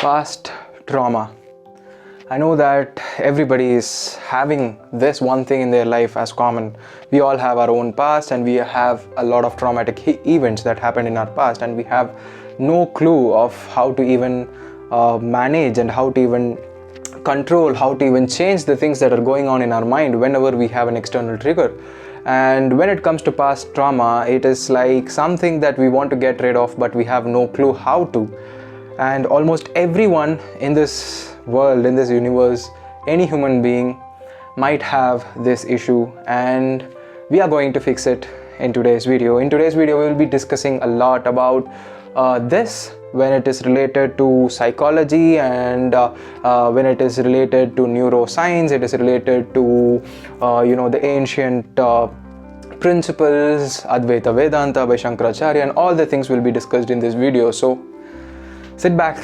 Past trauma. I know that everybody is having this one thing in their life as common. We all have our own past and we have a lot of traumatic events that happened in our past, and we have no clue of how to even manage and how to even control, how to even change the things that are going on in our mind whenever we have an external trigger. And when it comes to past trauma, it is like something that we want to get rid of, but we have no clue how to. And almost everyone in this world, in this universe, any human being might have this issue, and we are going to fix it in today's video. In today's video, we will be discussing a lot about this when it is related to psychology, and when it is related to neuroscience, it is related to the ancient principles, Advaita Vedanta by Shankaracharya, and all the things will be discussed in this video. So sit back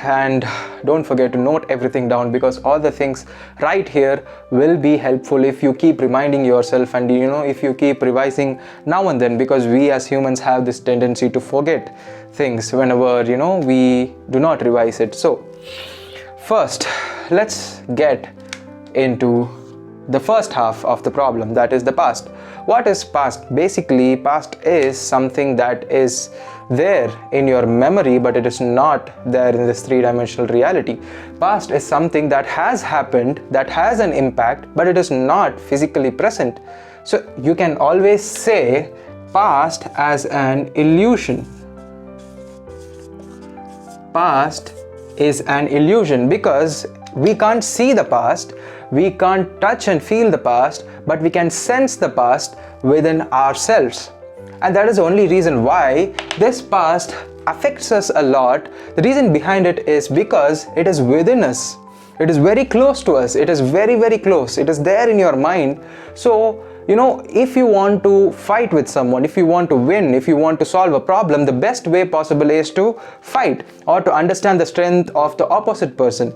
and don't forget to note everything down, because all the things right here will be helpful if you keep reminding yourself, and if you keep revising now and then, because we as humans have this tendency to forget things whenever we do not revise it. So first, let's get into the first half of the problem, that is the past. What is past? Basically, past is something that is there in your memory, but it is not there in this three-dimensional reality. Past is something that has happened, that has an impact, but it is not physically present. So you can always say past as an illusion. Past is an illusion because we can't see the past, we can't touch and feel the past, but we can sense the past within ourselves. And that is the only reason why this past affects us a lot. The reason behind it is because it is within us. It is very close to us. It is very, very close. It is there in your mind. So, if you want to fight with someone, if you want to win, if you want to solve a problem, the best way possible is to fight, or to understand the strength of the opposite person,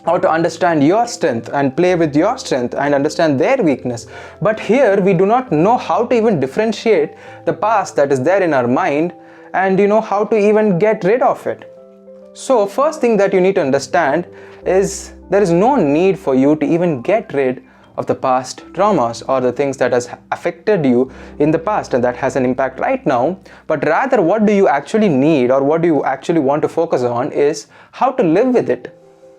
or to understand your strength and play with your strength and understand their weakness. But here we do not know how to even differentiate the past that is there in our mind, and how to even get rid of it. So first thing that you need to understand is there is no need for you to even get rid of the past traumas or the things that has affected you in the past and that has an impact right now. But rather, what do you actually need, or what do you actually want to focus on, is how to live with it.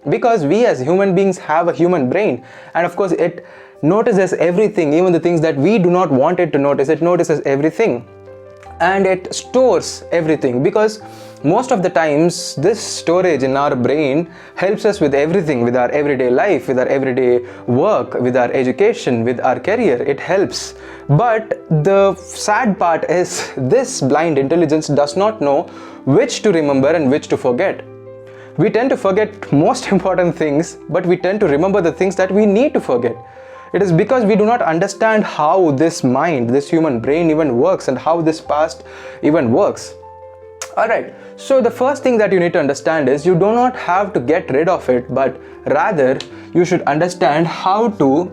Because we as human beings have a human brain, and of course it notices everything, even the things that we do not want it to notice. It notices everything and it stores everything, because most of the times this storage in our brain helps us with everything, with our everyday life, with our everyday work, with our education, with our career. It helps. But the sad part is this blind intelligence does not know which to remember and which to forget. We tend to forget most important things, but we tend to remember the things that we need to forget. It is because we do not understand how this mind, this human brain even works, and how this past even works. Alright, so the first thing that you need to understand is you do not have to get rid of it, but rather you should understand how to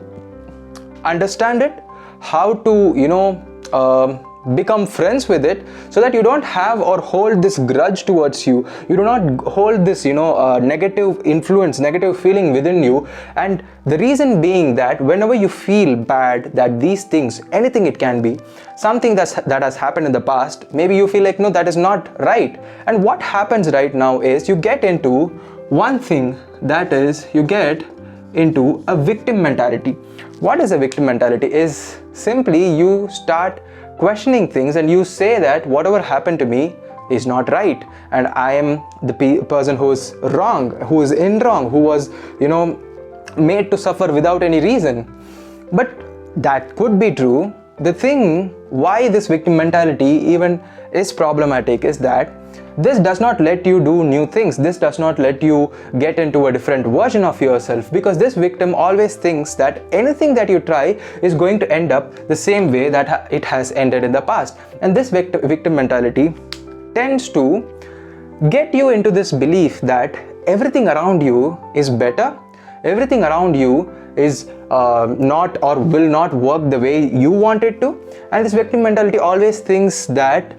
understand it, how to, become friends with it, so that you don't have or hold this grudge towards you. You do not hold this negative influence, negative feeling within you. And the reason being that whenever you feel bad, that these things, anything it can be, something that has happened in the past, maybe you feel like, no, that is not right. And what happens right now is you get into one thing, that is you get into a victim mentality. What is a victim mentality? Is simply you start questioning things and you say that whatever happened to me is not right, and I am the person who is wrong, who is in wrong, who was made to suffer without any reason. But that could be true. The thing why this victim mentality even is problematic is that this does not let you do new things. This does not let you get into a different version of yourself, because this victim always thinks that anything that you try is going to end up the same way that it has ended in the past. And this victim mentality tends to get you into this belief that everything around you is better, everything around you is not or will not work the way you want it to. And this victim mentality always thinks that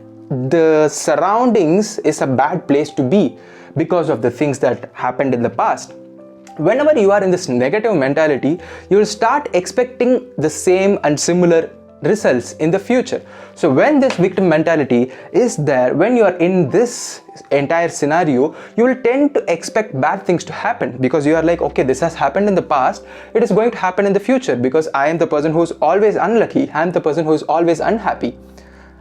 the surroundings is a bad place to be, because of the things that happened in the past. Whenever you are in this negative mentality, you will start expecting the same and similar results in the future. So when this victim mentality is there, when you are in this entire scenario, you will tend to expect bad things to happen, because you are like, okay, this has happened in the past, it is going to happen in the future, because I am the person who is always unlucky, I am the person who is always unhappy.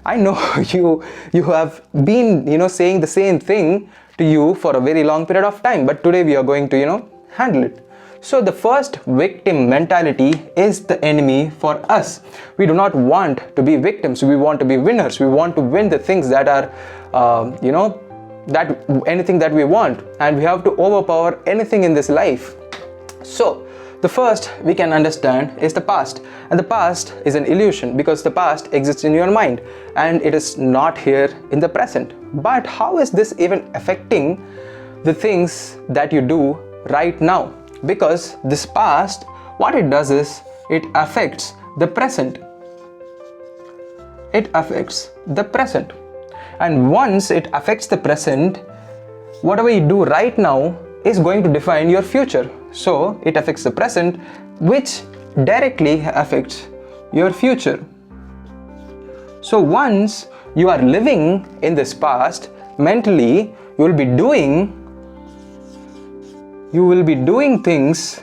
I know you have been saying the same thing to you for a very long period of time, but today we are going to handle it. So the first victim mentality is the enemy for us. We do not want to be victims. We want to be winners. We want to win the things that are, anything that we want, and we have to overpower anything in this life. So the first we can understand is the past, and the past is an illusion, because the past exists in your mind and it is not here in the present. But how is this even affecting the things that you do right now? Because this past, what it does is it affects the present. It affects the present. And once it affects the present, whatever you do right now is going to define your future. So it affects the present, which directly affects your future. So once you are living in this past, mentally you will be doing things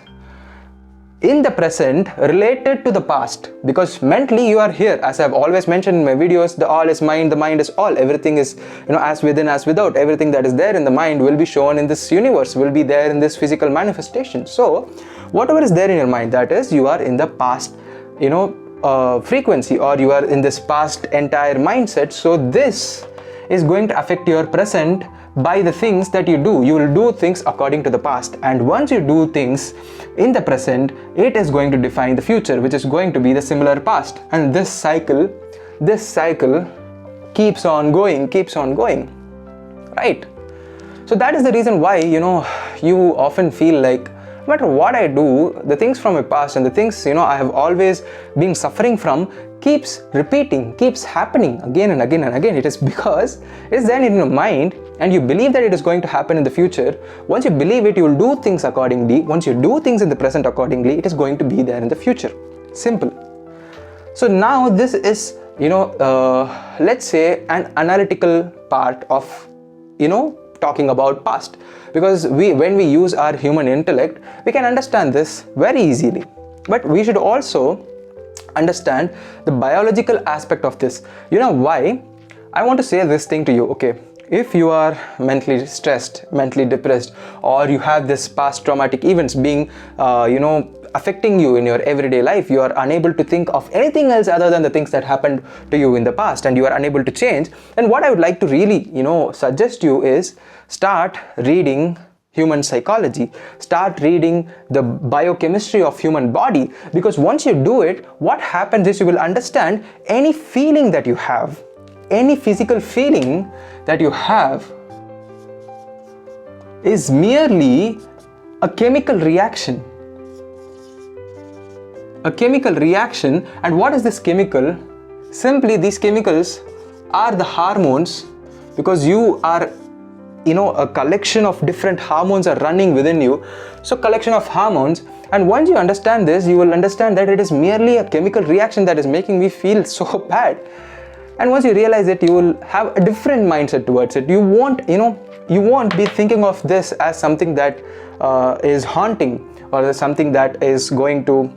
in the present related to the past, because mentally you are here. As I've always mentioned in my videos, the all is mind, the mind is all. Everything is as within as without. Everything that is there in the mind will be shown in this universe, will be there in this physical manifestation. So whatever is there in your mind, that is, you are in the past frequency, or you are in this past entire mindset. So this is going to affect your present by the things that you do. You will do things according to the past, and once you do things in the present, it is going to define the future, which is going to be the similar past. And this cycle keeps on going, right? So that is the reason why you often feel like, no matter what I do, the things from my past and the things I have always been suffering from keeps repeating, keeps happening again and again and again. It is because it is then in your mind, and you believe that it is going to happen in the future. Once you believe it, you will do things accordingly. Once you do things in the present accordingly, it is going to be there in the future. Simple. So now this is let's say an analytical part of talking about past, because when we use our human intellect, we can understand this very easily. But we should also understand the biological aspect of this. Why I want to say this thing to you? Okay, if you are mentally stressed, mentally depressed, or you have this past traumatic events being affecting you in your everyday life, you are unable to think of anything else other than the things that happened to you in the past, and you are unable to change, then what I would like to really suggest you is start reading human psychology, start reading the biochemistry of human body. Because once you do it, what happens is you will understand any feeling that you have, any physical feeling that you have is merely a chemical reaction. A chemical reaction. And what is this chemical? Simply, these chemicals are the hormones, because you are a collection of different hormones are running within you. So collection of hormones, and once you understand this, you will understand that it is merely a chemical reaction that is making me feel so bad. And once you realize it, you will have a different mindset towards it. You won't be thinking of this as something that is haunting, or something that is going to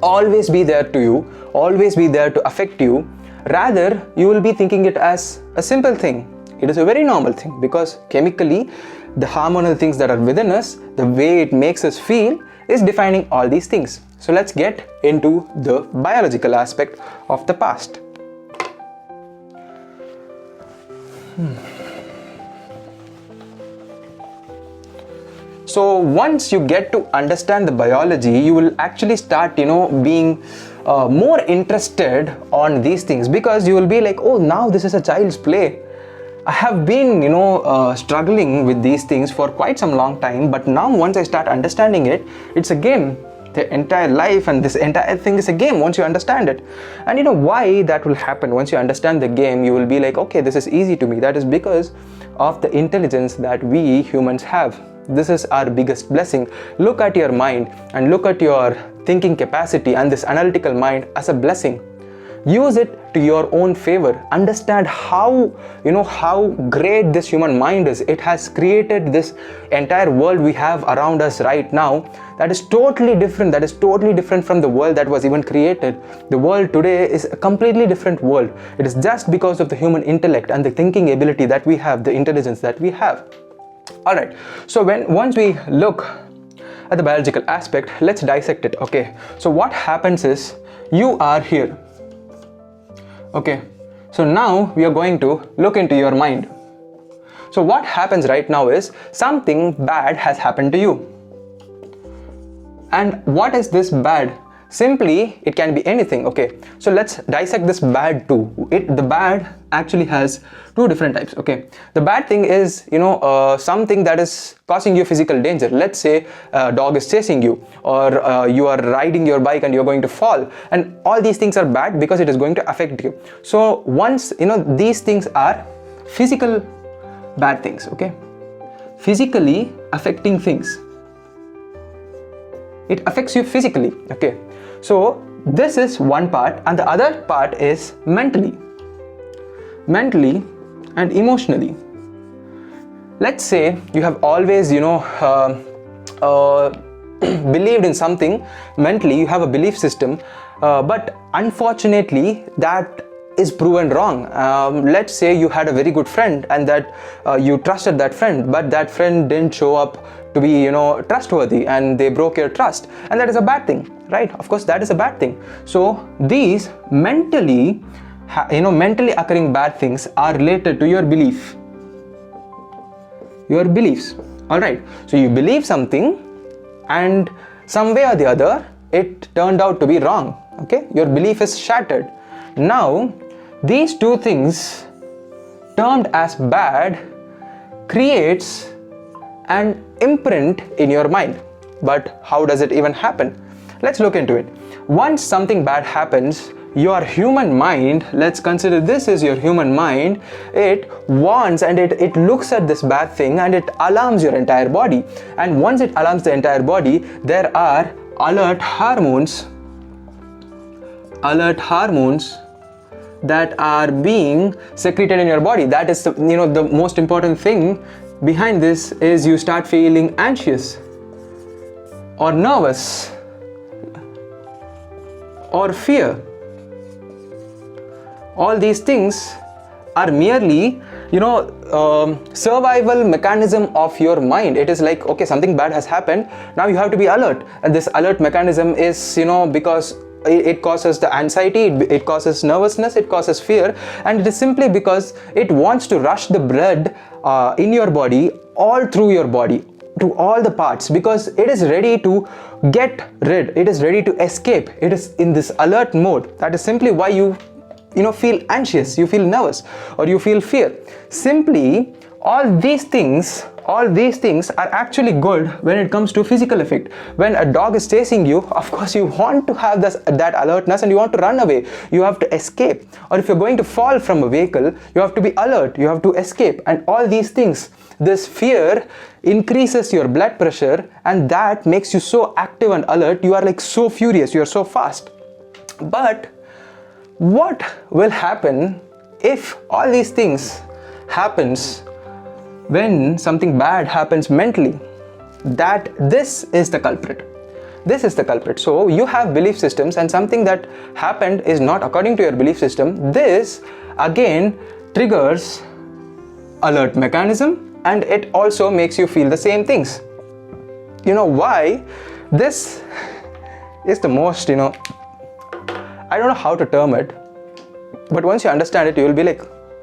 always be there to you, always be there to affect you. Rather, you will be thinking it as a simple thing. It is a very normal thing, because chemically, the hormonal things that are within us, the way it makes us feel, is defining all these things. So let's get into the biological aspect of the past. So once you get to understand the biology, you will actually start being more interested on these things, because you will be like, oh, now this is a child's play. I have been struggling with these things for quite some long time, but now once I start understanding it, it's again The entire life and this entire thing is a game once you understand it. And you know why that will happen? Once you understand the game, you will be like, okay, this is easy to me. That is because of the intelligence that we humans have. This is our biggest blessing. Look at your mind and look at your thinking capacity and this analytical mind as a blessing. Use it to your own favor. Understand how great this human mind is. It has created this entire world we have around us right now. That is totally different. That is totally different from the world that was even created. The world today is a completely different world. It is just because of the human intellect and the thinking ability that we have, the intelligence that we have. All right. So once we look at the biological aspect, let's dissect it. Okay. So what happens is you are here. Okay, so now we are going to look into your mind. So what happens right now is something bad has happened to you. And what is this bad? Simply, it can be anything. Okay, so let's dissect this bad too. The bad actually has two different types. Okay, the bad thing is something that is causing you physical danger. Let's say a dog is chasing you, or you are riding your bike and you're going to fall, and all these things are bad because it is going to affect you. So once these things are physical bad things. Okay, physically affecting things. It affects you physically. Okay, so this is one part, and the other part is mentally and emotionally. Let's say you have always believed in something. Mentally you have a belief system, but unfortunately that is proven wrong. Let's say you had a very good friend and that you trusted that friend, but that friend didn't show up to be trustworthy and they broke your trust, and that is a bad thing, right? Of course that is a bad thing. So these mentally occurring bad things are related to your beliefs. All right, so you believe something and some way or the other it turned out to be wrong. Okay, your belief is shattered. Now these two things termed as bad creates an imprint in your mind. But how does it even happen? Let's look into it. Once something bad happens, your human mind, let's consider this is your human mind, it wants and it looks at this bad thing and it alarms your entire body. And once it alarms the entire body, there are alert hormones that are being secreted in your body. That is the most important thing behind this is you start feeling anxious or nervous or fear. All these things are merely survival mechanism of your mind. It is like, okay, something bad has happened, now you have to be alert, and this alert mechanism is because it causes the anxiety, it causes nervousness, it causes fear, and it is simply because it wants to rush the blood in your body, all through your body, to all the parts, because it is ready to get rid, it is ready to escape, it is in this alert mode. That is simply why you feel anxious, you feel nervous, or you feel fear. Simply, all these things are actually good when it comes to physical effect. When a dog is chasing you, of course you want to have that alertness and you want to run away, you have to escape. Or if you're going to fall from a vehicle, you have to be alert, you have to escape. And all these things, this fear increases your blood pressure, and that makes you so active and alert. You are like so furious, you are so fast. But what will happen if all these things happens when something bad happens mentally? This is the culprit. So you have belief systems, and something that happened is not according to your belief system. This again triggers alert mechanism, and it also makes you feel the same things. Why? This is the most I don't know how to term it, but once you understand it, you will be like,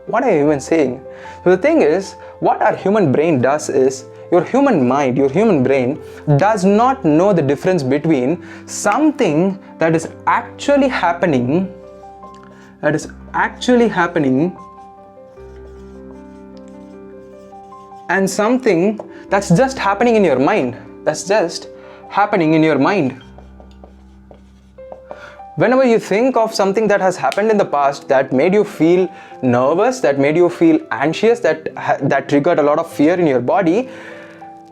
what are you even saying? So the thing is, what our human brain does is, your human mind, your human brain does not know the difference between something that is actually happening, and something that's just happening in your mind. Whenever you think of something that has happened in the past that made you feel nervous, that made you feel anxious, that triggered a lot of fear in your body,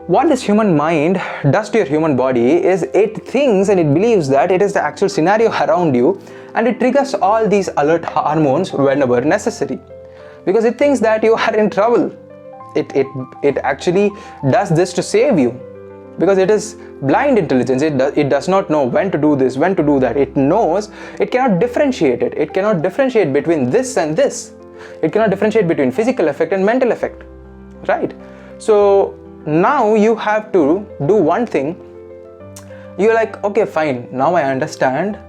what this human mind does to your human body is it thinks and it believes that it is the actual scenario around you, and it triggers all these alert hormones whenever necessary, because it thinks that you are in trouble. It actually does this to save you, because it is blind intelligence. It does not know when to do this, when to do that. It knows, it cannot differentiate it. It cannot differentiate between this and this. It cannot differentiate between physical effect and mental effect, right? So now you have to do one thing. You're like, okay, fine, now I understand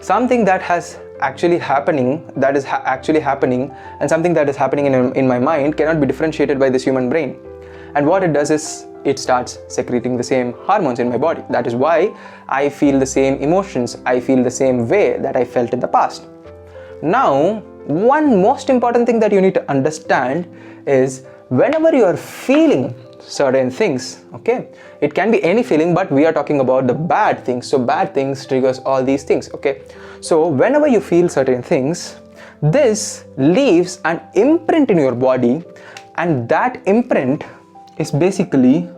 something that has actually happening, and something that is happening in my mind cannot be differentiated by this human brain. And what it does is it starts secreting the same hormones in my body. That is why I feel the same emotions, I feel the same way that I felt in the past. Now, one most important thing that you need to understand is whenever you are feeling certain things, okay, it can be any feeling, but we are talking about the bad things. So bad things triggers all these things, okay? So whenever you feel certain things, this leaves an imprint in your body, and that imprint is basically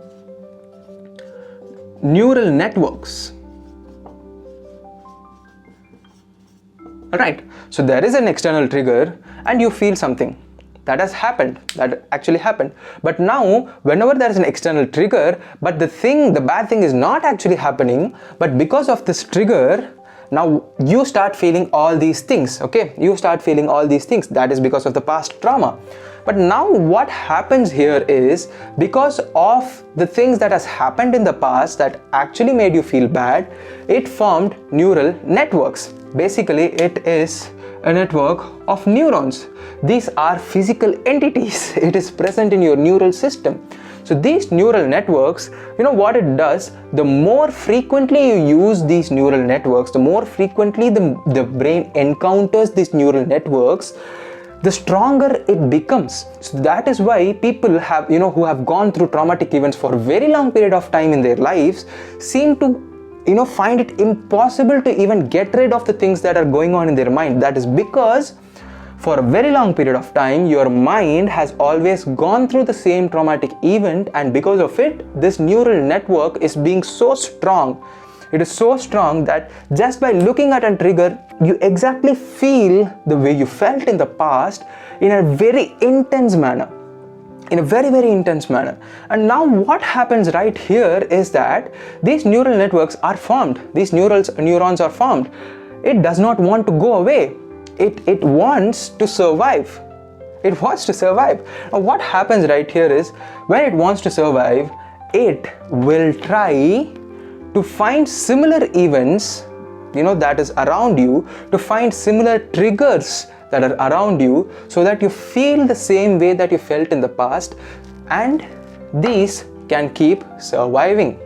neural networks. Alright, so there is an external trigger and you feel something that has happened, that actually happened. But now, whenever there is an external trigger, but the bad thing is not actually happening, but because of this trigger, now you start feeling all these things, okay? You start feeling all these things. That is because of the past trauma. But now what happens here is, because of the things that has happened in the past that actually made you feel bad, it formed neural networks. Basically, it is a network of neurons. These are physical entities. It is present in your neural system. So these neural networks, you know what it does? The more frequently you use these neural networks, the more frequently the brain encounters these neural networks, the stronger it becomes. So that is why people have, who have gone through traumatic events for a very long period of time in their lives seem to, find it impossible to even get rid of the things that are going on in their mind. That is because for a very long period of time, your mind has always gone through the same traumatic event, and because of it, this neural network is being so strong. It is so strong that just by looking at a trigger, you exactly feel the way you felt in the past in a very intense manner. In a very, very intense manner. And now what happens right here is that these neural networks are formed. These neurons are formed. It does not want to go away. It wants to survive. It wants to survive. Now what happens right here is, when it wants to survive, it will try to find similar events, that is around you, to find similar triggers that are around you, so that you feel the same way that you felt in the past, and these can keep surviving.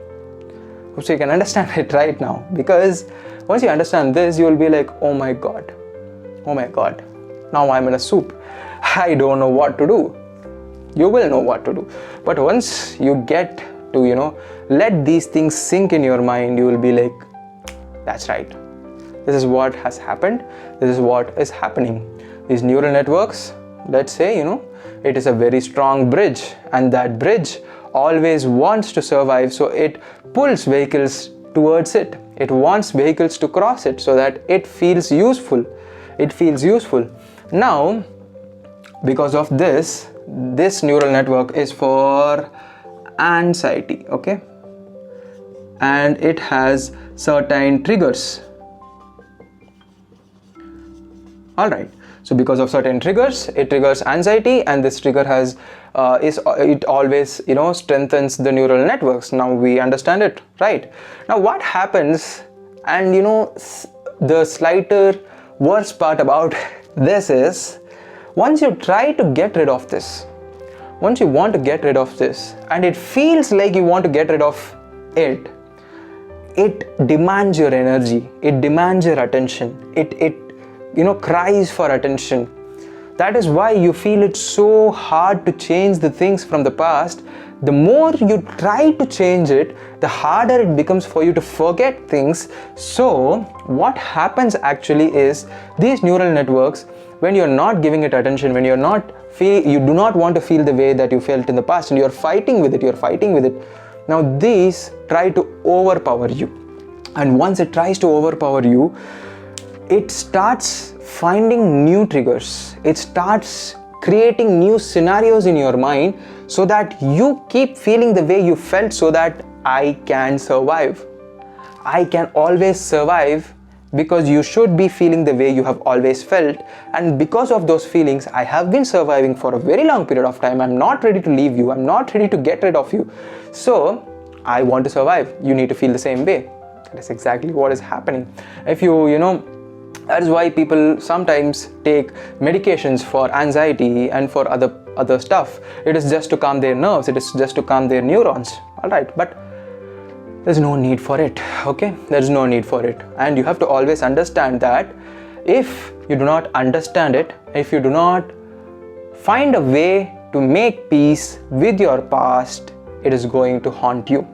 So you can understand it right now, because once you understand this, you will be like, oh my god, now I'm in a soup. I don't know what to do. You will know what to do. But once you get to, let these things sink in your mind, you will be like, that's right. This is what has happened. This is what is happening. These neural networks, let's say, it is a very strong bridge, and that bridge always wants to survive. So it pulls vehicles towards it. It wants vehicles to cross it so that it feels useful. It feels useful. Now, because of this neural network is for anxiety, okay? And it has certain triggers. Alright, so because of certain triggers, it triggers anxiety, and this trigger has it always strengthens the neural networks. Now we understand it, right? Now what happens, and the slighter worst part about this is, once you try to get rid of this, once you want to get rid of this, and it feels like you want to get rid of it, it demands your energy, it demands your attention, it cries for attention. That is why you feel it so hard to change the things from the past, the more you try to change it, the harder it becomes for you to forget things. So what happens actually is, these neural networks, when you're not giving it attention, when you do not want to feel the way that you felt in the past, and you're fighting with it, now these try to overpower you. And once it tries to overpower you, it starts finding new triggers. It starts creating new scenarios in your mind so that you keep feeling the way you felt, so that I can survive. I can always survive, because you should be feeling the way you have always felt. And because of those feelings, I have been surviving for a very long period of time. I'm not ready to leave you. I'm not ready to get rid of you. So I want to survive. You need to feel the same way. That's exactly what is happening. If that is why people sometimes take medications for anxiety and for other stuff. It is just to calm their nerves. It is just to calm their neurons. All right, but there's no need for it. Okay, there's no need for it. And you have to always understand that if you do not understand it, if you do not find a way to make peace with your past, it is going to haunt you.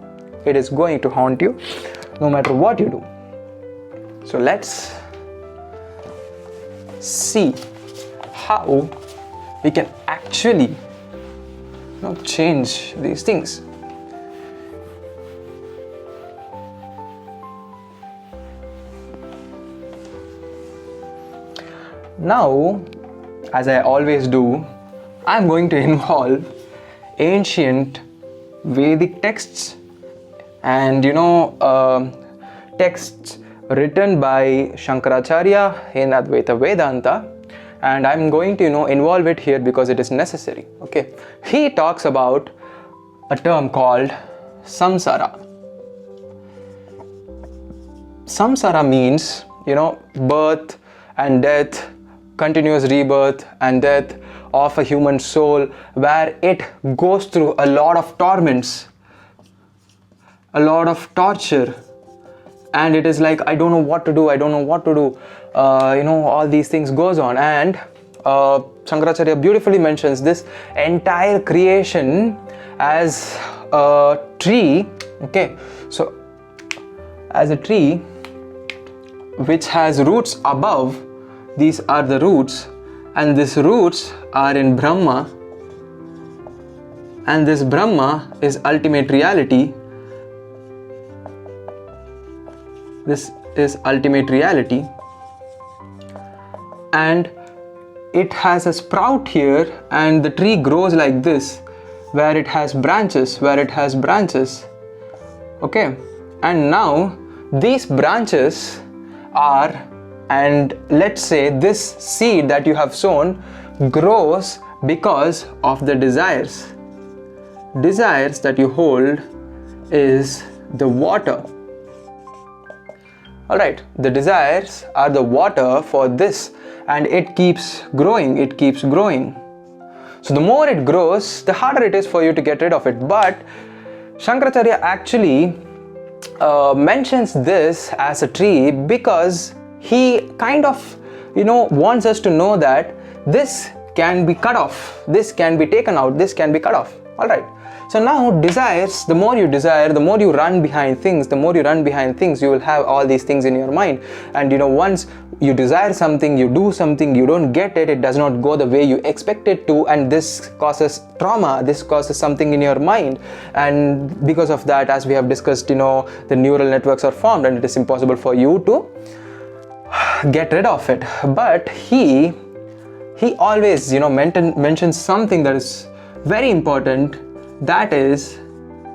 It is going to haunt you no matter what you do. So let's see how we can actually change these things. Now, as I always do, I'm going to involve ancient Vedic texts and texts written by Shankaracharya in Advaita Vedanta, and I'm going to involve it here because it is necessary. Okay, he talks about a term called Samsara. Samsara means birth and death, continuous rebirth and death of a human soul, where it goes through a lot of torments, a lot of torture, and it is like, I don't know what to do, all these things goes on. And Shankaracharya beautifully mentions this entire creation as a tree. Okay, so as a tree which has roots above. These are the roots, and these roots are in Brahma, and this Brahma is ultimate reality. This is ultimate reality, and it has a sprout here, and the tree grows like this, where it has branches, okay. And now these branches are, and let's say this seed that you have sown grows because of the desires that you hold is the water. All right, the desires are the water for this, and it keeps growing. So the more it grows, the harder it is for you to get rid of it. But Shankaracharya actually mentions this as a tree because he kind of wants us to know that this can be cut off, this can be taken out, this can be cut off. All right, so now desires, the more you desire, the more you run behind things, you will have all these things in your mind. And once you desire something, you do something, you don't get it, it does not go the way you expect it to, and this causes trauma, this causes something in your mind. And because of that, as we have discussed, the neural networks are formed, and it is impossible for you to get rid of it. But he always mentions something that is very important, that is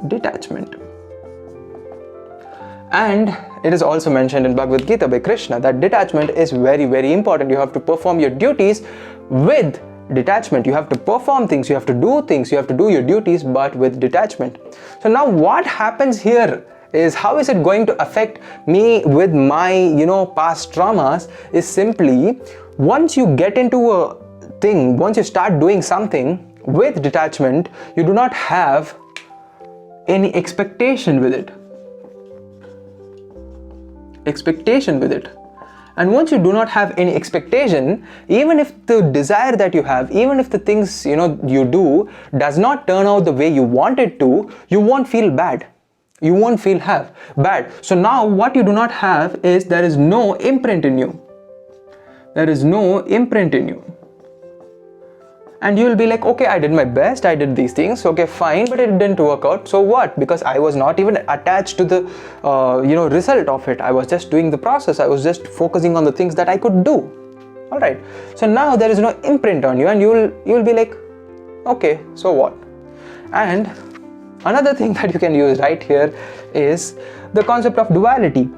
detachment. And it is also mentioned in Bhagavad Gita by Krishna that detachment is very, very important. You have to perform your duties with detachment. You have to perform things, you have to do things, you have to do your duties, but with detachment. So now what happens here is, how is it going to affect me with my past traumas, is simply, once you get into a thing, once you start doing something with detachment, you do not have any expectation with it. And once you do not have any expectation, even if the desire that you have, even if the things you do does not turn out the way you want it to, you won't feel bad. You won't feel bad. So now what you do not have is, there is no imprint in you. There is no imprint in you. And you will be like, okay, I did my best, I did these things, okay, fine, but it didn't work out. So what? Because I was not even attached to the result of it. I was just doing the process. I was just focusing on the things that I could do. All right. So now there is no imprint on you, and you will be like, okay, so what? And another thing that you can use right here is the concept of duality.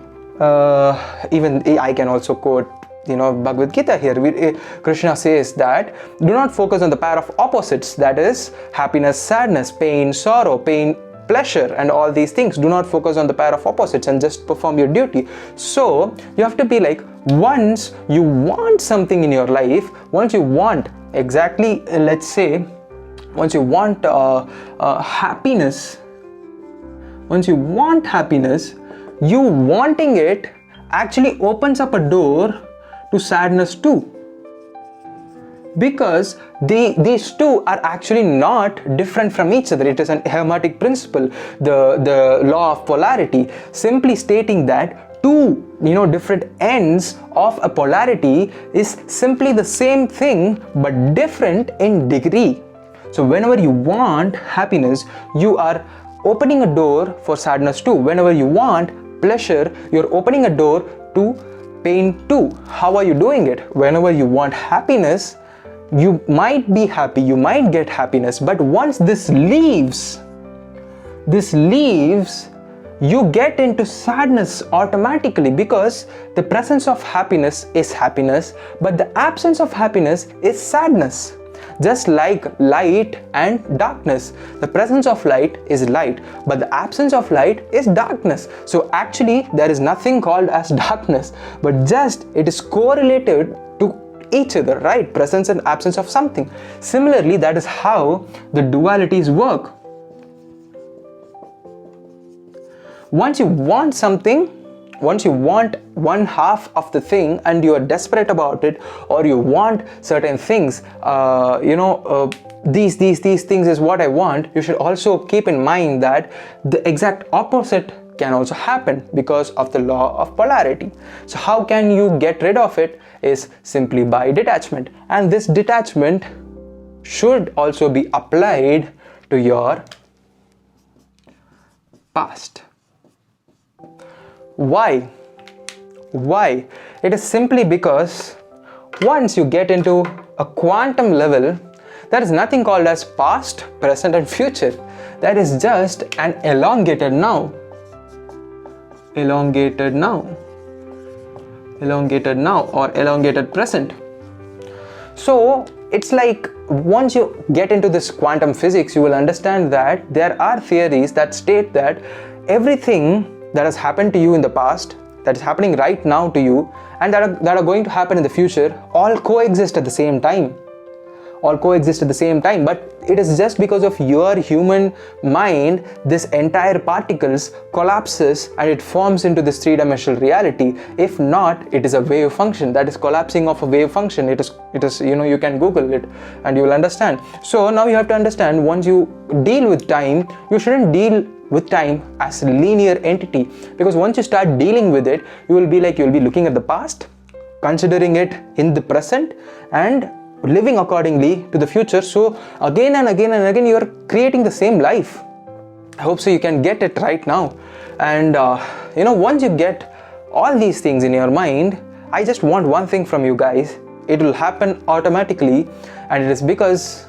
Even I can also quote Bhagavad Gita here. Krishna says that do not focus on the pair of opposites, that is happiness, sadness, pain, sorrow, pain, pleasure, and all these things. Do not focus on the pair of opposites and just perform your duty. So you have to be like, once you want something in your life, once you want exactly, let's say, once you want happiness, once you want happiness, you wanting it actually opens up a door to sadness too, because these two are actually not different from each other. It is an hermetic principle, the law of polarity, simply stating that two different ends of a polarity is simply the same thing but different in degree. So whenever you want happiness, you are opening a door for sadness too. Whenever you want pleasure, you're opening a door to pain too. How are you doing it? Whenever you want happiness, you might be happy, you might get happiness, but once this leaves, you get into sadness automatically, because the presence of happiness is happiness, but the absence of happiness is sadness. Just like light and darkness, the presence of light is light, but the absence of light is darkness. So actually there is nothing called as darkness, but just it is correlated to each other, right? Presence and absence of something. Similarly, that is how the dualities work. Once you want something, once you want one half of the thing and you are desperate about it, or you want certain things, these things is what I want, you should also keep in mind that the exact opposite can also happen because of the law of polarity. So how can you get rid of it is simply by detachment, and this detachment should also be applied to your past. Why? It is simply because once you get into a quantum level, there is nothing called as past, present and future. That is just an elongated now, or elongated present. So it's like, once you get into this quantum physics, you will understand that there are theories that state that everything that has happened to you in the past, that is happening right now to you, and that are going to happen in the future, all coexist at the same time. But it is just because of your human mind, this entire particles collapses and it forms into this three-dimensional reality. If not, it is a wave function that is collapsing of a wave function. It is you can Google it and you will understand. So now you have to understand, once you deal with time, you shouldn't deal with time as a linear entity, because once you start dealing with it, you will be looking at the past, considering it in the present, and living accordingly to the future. So again and again you are creating the same life. I hope so you can get it right now. And once you get all these things in your mind, I just want one thing from you guys. It will happen automatically, and it is because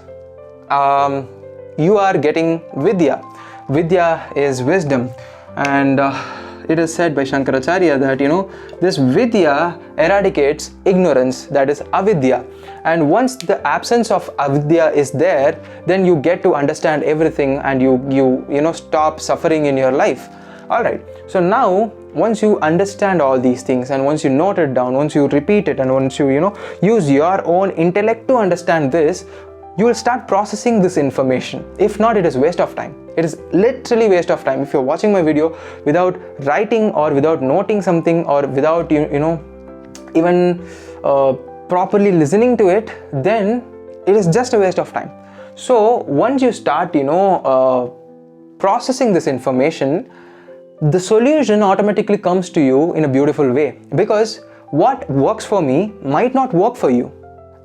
you are getting vidya. Vidya is wisdom, and it is said by Shankaracharya that this vidya eradicates ignorance, that is avidya. And once the absence of avidya is there, then you get to understand everything, and you stop suffering in your life. Alright, so now once you understand all these things, and once you note it down, once you repeat it, and once you use your own intellect to understand this, you will start processing this information. If not, it is waste of time. It is literally waste of time. If you're watching my video without writing, or without noting something, or without even properly listening to it, then it is just a waste of time. So once you start, processing this information, the solution automatically comes to you in a beautiful way, because what works for me might not work for you.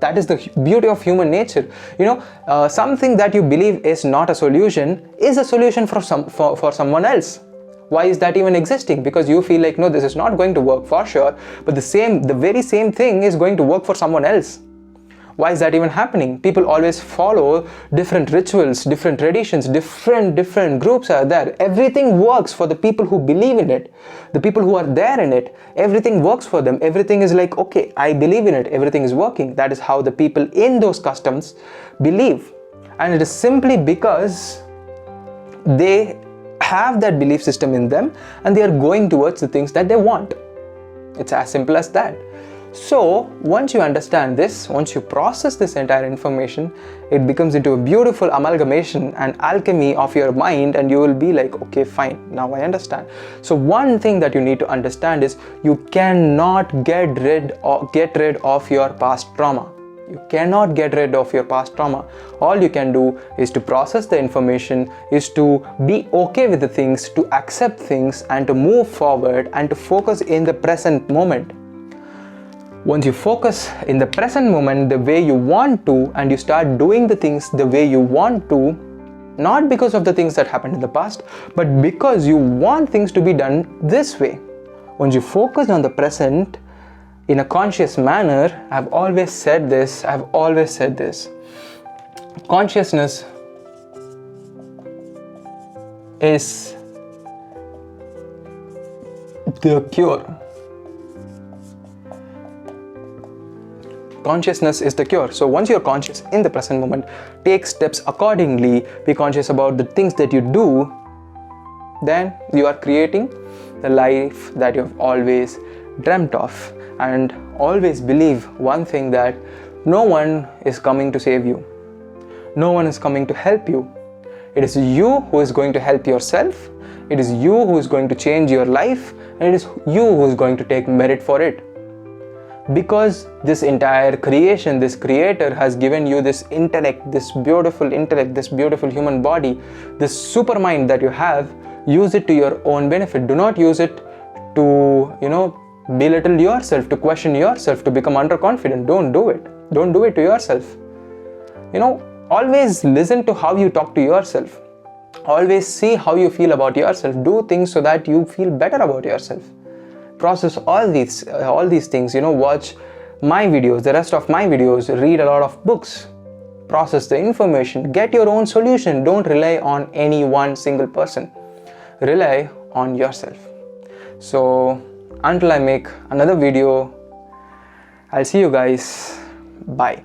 That is the beauty of human nature. Something that you believe is not a solution is a solution for someone else. Why is that even existing? Because you feel like, no, this is not going to work for sure, but the very same thing is going to work for someone else. Why is that even happening? People always follow different rituals, different traditions, different groups are there. Everything works for the people who believe in it, the people who are there in it. Everything works for them. Everything is like, okay, I believe in it. Everything is working. That is how the people in those customs believe. And it is simply because they have that belief system in them and they are going towards the things that they want. It's as simple as that. So once you understand this, once you process this entire information, it becomes into a beautiful amalgamation and alchemy of your mind, and you will be like, okay, fine, now I understand. So one thing that you need to understand is you cannot get rid of your past trauma. You cannot get rid of your past trauma. All you can do is to process the information, is to be okay with the things, to accept things, and to move forward and to focus in the present moment. Once you focus in the present moment the way you want to, and you start doing the things the way you want to, not because of the things that happened in the past, but because you want things to be done this way. Once you focus on the present in a conscious manner, I've always said this, consciousness is the cure. Consciousness is the cure. So once you're conscious in the present moment, take steps accordingly, be conscious about the things that you do, then you are creating the life that you've always dreamt of. And always believe one thing, that no one is coming to save you. No one is coming to help you. It is you who is going to help yourself. It is you who is going to change your life, and it is you who is going to take merit for it. Because this entire creation, this creator has given you this intellect, this beautiful human body, this super mind that you have. Use it to your own benefit. Do not use it to, belittle yourself, to question yourself, to become underconfident. Don't do it. Don't do it to yourself. Always listen to how you talk to yourself. Always see how you feel about yourself. Do things so that you feel better about yourself. Process all these things. Watch my videos, the rest of my videos, read a lot of books, process the information, get your own solution. Don't rely on any one single person. Rely on yourself. So until I make another video, I'll see you guys. Bye.